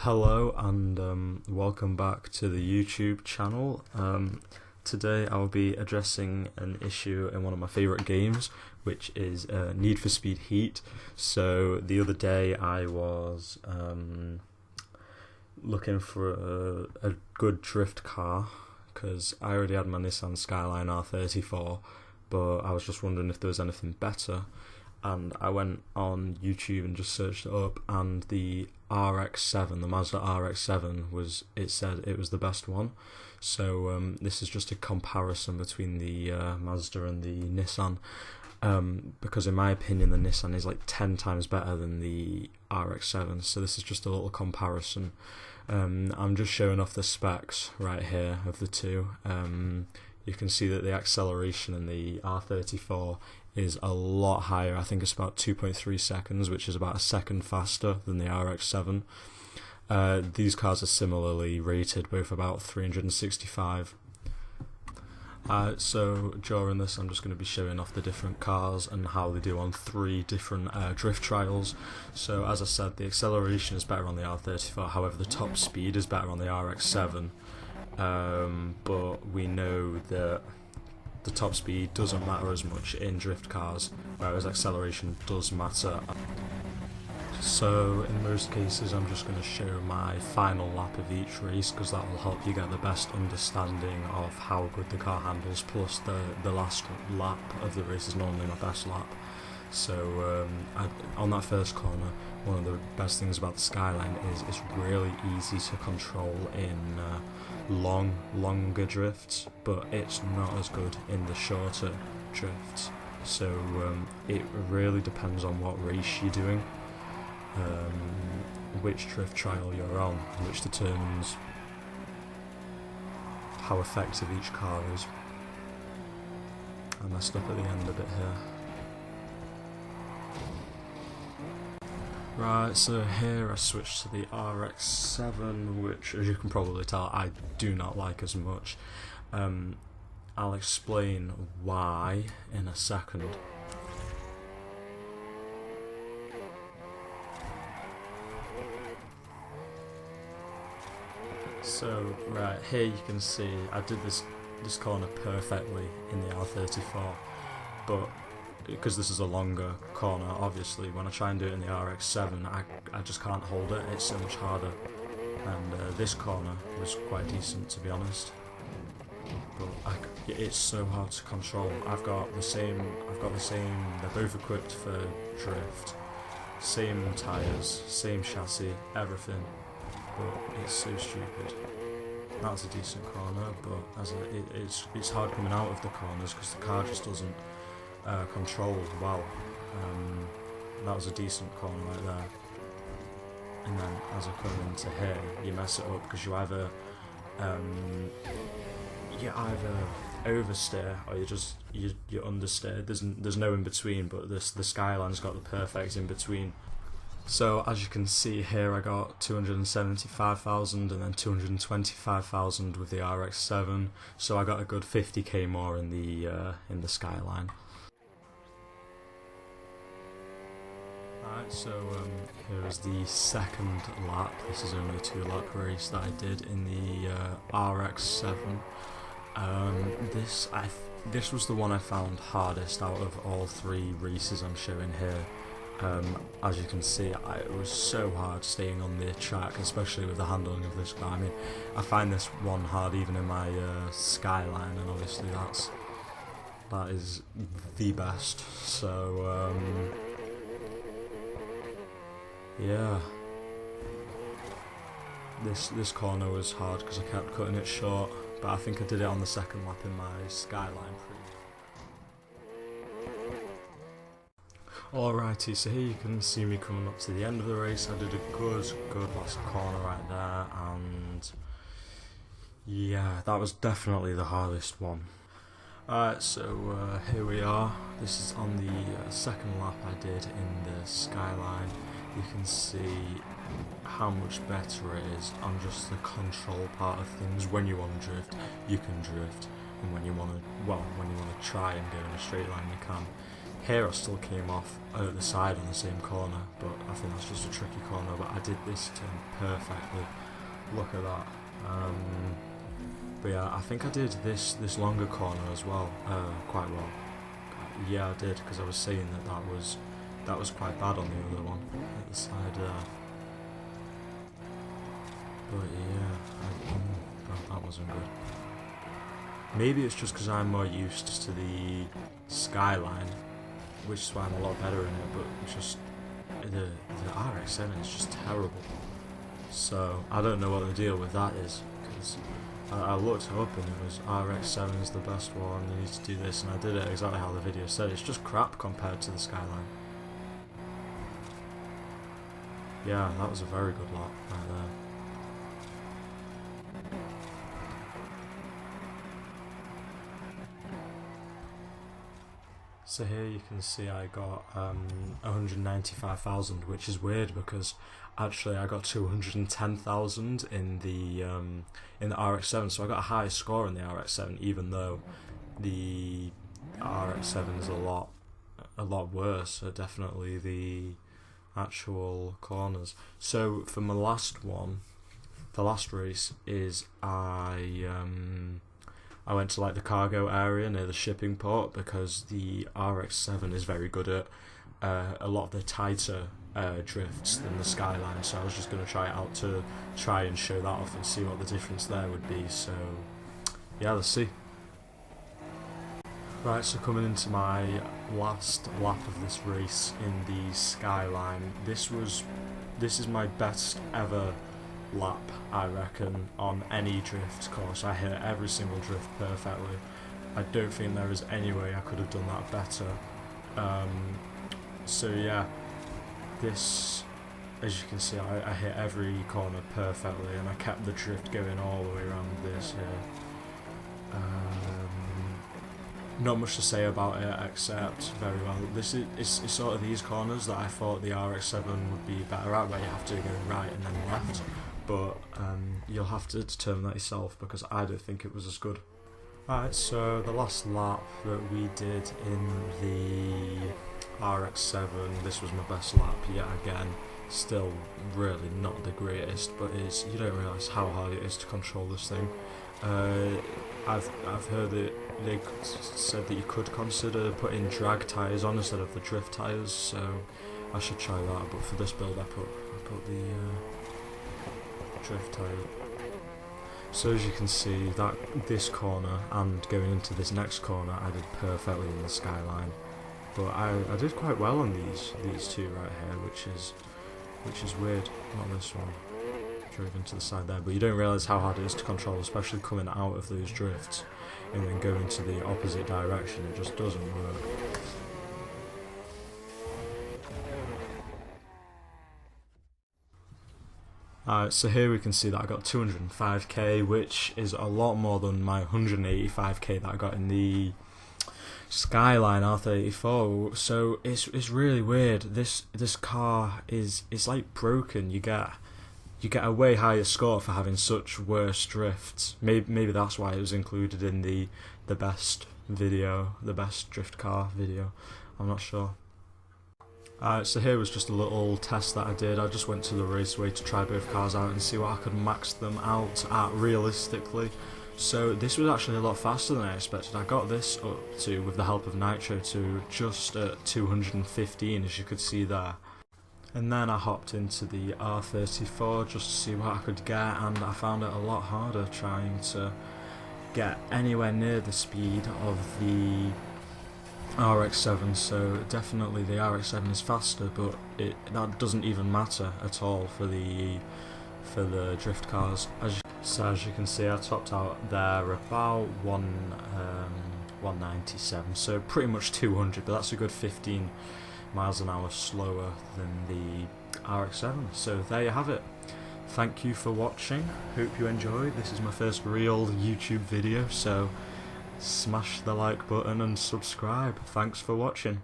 Hello and welcome back to the YouTube channel. Today I'll be addressing an issue in one of my favourite games, which is Need for Speed Heat. So the other day I was looking for a good drift car because I already had my Nissan Skyline R34, but I was just wondering if there was anything better. And I went on YouTube and just searched it up, and the RX7, the Mazda RX7 said it was the best one. So this is just a comparison between the Mazda and the Nissan, because in my opinion the Nissan is like 10 times better than the RX7. So this is just a little comparison. I'm just showing off the specs right here of the two. You can see that the acceleration in the R34 is a lot higher. I think it's about 2.3 seconds, which is about a second faster than the RX7. These cars are similarly rated, both about 365. So during this I'm just going to be showing off the different cars and how they do on 3 different drift trials. So as I said, the acceleration is better on the R34, however the top speed is better on the RX7. But we know that the top speed doesn't matter as much in drift cars, whereas acceleration does matter. So in most cases I'm just going to show my final lap of each race, because that will help you get the best understanding of how good the car handles, plus the last lap of the race is normally my best lap. So on that first corner, one of the best things about the Skyline is it's really easy to control in longer drifts, but it's not as good in the shorter drifts. So it really depends on what race you're doing, which drift trial you're on, which determines how effective each car is. I messed up at the end a bit here. Right, so here I switched to the RX7, which, as you can probably tell, I do not like as much. I'll explain why in a second. So, right, here you can see I did this corner perfectly in the R34, but because this is a longer corner, obviously when I try and do it in the RX7 I just can't hold it, it's so much harder. And this corner was quite decent, to be honest, but it's so hard to control. I've got the same, they're both equipped for drift, same tyres, same chassis, everything, but it's so stupid. That's a decent corner, but it's hard coming out of the corners because the car just doesn't control well. That was a decent corner right there, and then as I come into here you mess it up because you either oversteer or you understeer. There's no in between, but the Skyline's got the perfect in between. So as you can see here, I got 275,000 and then 225,000 with the RX7. So I got a good 50k more in the Skyline. Alright, so here's the second lap. This is only a 2-lap race that I did in the RX7. This was the one I found hardest out of all 3 races I'm showing here. As you can see, it was so hard staying on the track, especially with the handling of this car. I mean, I find this one hard even in my Skyline, and obviously that is the best. So yeah, this corner was hard because I kept cutting it short, but I think I did it on the second lap in my Skyline Alrighty, so here you can see me coming up to the end of the race. I did a good last corner right there, and yeah, that was definitely the hardest one. Alright, so here we are. This is on the second lap I did in the Skyline. You can see how much better it is on just the control part of things. When you want to drift, you can drift, and when you want to try and go in a straight line, you can. Here I still came off at the side on the same corner, but I think that's just a tricky corner, but I did this turn perfectly. Look at that. But yeah, I think I did this longer corner as well, quite well. Yeah, I did, because I was saying that was quite bad on the other one at the side there. But yeah, that wasn't good. Maybe it's just because I'm more used to the Skyline, which is why I'm a lot better in it, but it's just the RX7 is just terrible. So I don't know what the deal with that is, because I looked up and it was RX7 is the best one, you need to do this, and I did it exactly how the video said. It's just crap compared to the Skyline. Yeah, that was a very good lap right there. So here you can see I got 195,000, which is weird because actually I got 210,000 in the RX7, so I got a higher score in the RX7, even though the RX7 is a lot worse. Definitely the actual corners. So for my last one, the last race is I went to like the cargo area near the shipping port because the RX7 is very good at a lot of the tighter drifts than the Skyline, so I was just going to try it out to try and show that off and see what the difference there would be. So yeah, let's see. Right, so coming into my last lap of this race in the Skyline, this is my best ever lap, I reckon, on any drift course. I hit every single drift perfectly. I don't think there is any way I could have done that better. So yeah, this, as you can see, I hit every corner perfectly, and I kept the drift going all the way around this here. Not much to say about it except very well. It's sort of these corners that I thought the RX7 would be better at, where you have to go right and then left. But you'll have to determine that yourself because I don't think it was as good. Alright, so the last lap that we did in the RX7, this was my best lap yet again. Still really not the greatest, but you don't realise how hard it is to control this thing. I've heard that they said that you could consider putting drag tyres on instead of the drift tyres, so I should try that, but for this build I put the drift tyre. So as you can see, that this corner and going into this next corner I did perfectly in the Skyline, but I did quite well on these two right here, which is weird. Not this one, drove into the side there, but you don't realise how hard it is to control, especially coming out of those drifts and then going to the opposite direction. It just doesn't work. So here we can see that I got 205k, which is a lot more than my 185k that I got in the Skyline R34. So it's really weird. This car it's like broken. You get a way higher score for having such worse drifts. Maybe that's why it was included in the best video, the best drift car video. I'm not sure. So here was just a little test that I did. I just went to the raceway to try both cars out and see what I could max them out at realistically. So this was actually a lot faster than I expected. I got this up to, with the help of Nitro, to just at 215, as you could see there. And then I hopped into the R34 just to see what I could get, and I found it a lot harder trying to get anywhere near the speed of the RX7. So definitely the RX7 is faster, but that doesn't even matter at all for the drift cars. As you can see, I topped out there about 197, so pretty much 200, but that's a good 15 miles an hour slower than the RX7. So there you have it. Thank you for watching. Hope you enjoyed. This is my first real YouTube video, so smash the like button and subscribe. Thanks for watching.